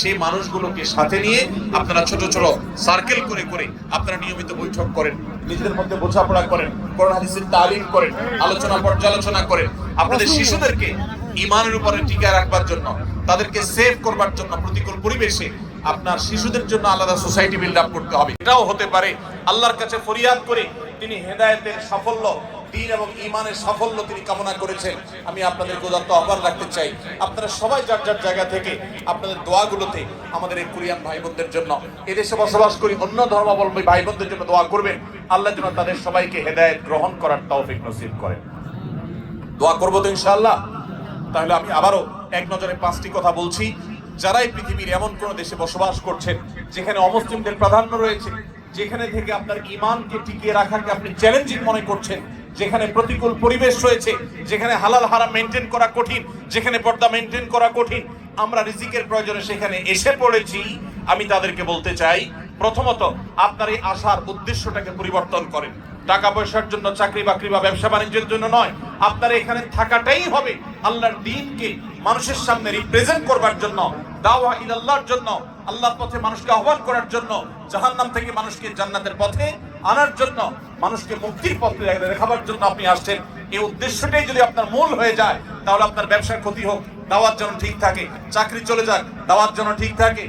সেই মানুষগুলোকে সাথে নিয়ে আপনারা ছোট ছোট সার্কেল করে করে আপনারা নিয়মিত বৈঠক করেন, নিজেদের মধ্যে বোঝাপড়া করেন, কোরআন হাদিসের তালিম করেন, আলোচনা পর্যালোচনা করেন। আপনাদের শিশুদেরকে ঈমানের উপরে টিকায় রাখবার জন্য, তাদেরকে সেভ করবার জন্য প্রতিকূল পরিবেশে আপনার শিশুদের জন্য আলাদা সোসাইটি বিল্ড আপ করতে হবে। এটাও হতে পারে আল্লাহর কাছে ফরিয়াদ করে তিনি হেদায়েতের সাফল্য, দ্বীন এবং ঈমানের সাফল্য তিনি কামনা করেছেন। আমি আপনাদের উদাত্ত আহ্বান রাখতে চাই, আপনারা সবাই যার যার জায়গা থেকে আপনাদের দোয়াগুলোতে আমাদের এই কোরিয়ান ভাই বোনদের জন্য, এদেশে বসবাস করি অন্য ধর্মাবলম্বী ভাই বোনদের জন্য দোয়া করবেন। আল্লাহ যেন তাদের সবাইকে হেদায়েত গ্রহণ করার তৌফিক নসিব করেন। দোয়া করবো তো ইনশাআল্লাহ। তাহলে আমি আবারও এক নজরে 5টি কথা বলছি। যারা এই পৃথিবীর এমন কোন দেশে বসবাস করছেন যেখানে অমুসলিমদের প্রাধান্য রয়েছে, যেখানে থেকে আপনার ঈমানকে টিকিয়ে রাখাকে আপনি চ্যালেঞ্জিং মনে করছেন, যেখানে প্রতিকূল পরিবেশ রয়েছে, যেখানে হালাল হারাম মেনটেন করা কঠিন, যেখানে পর্দা মেনটেন করা কঠিন, আমরা রিজিকের প্রয়োজনে সেখানে এসে পড়েছি, আমি তাদেরকে বলতে চাই, প্রথমত আপনার এই আসার উদ্দেশ্যটাকে পরিবর্তন করেন। টাকা পয়সার জন্য, চাকরি বাকরি বা ব্যবসা বাণিজ্যের জন্য নয়, আপনার এখানে থাকাটাই হবে আল্লাহর দ্বীনকে মানুষের সামনে রিপ্রেজেন্ট করবার জন্য, দাওয়া ইলাল্লাহর জন্য, আল্লাহর পথে মানুষকে আহ্বান করার জন্য, জাহান্নাম থেকে মানুষকে জান্নাতের পথে আনার জন্য, মানুষকে মুক্তির পথে দেখাবার জন্য আপনি আসছেন। এই উদ্দেশ্যটাই যদি আপনার মূল হয়ে যায়, তাহলে আপনার ব্যবসার ক্ষতি হোক, দাওয়াত যেন ঠিক থাকে, চাকরি চলে যাক, দাওয়াত যেন ঠিক থাকে।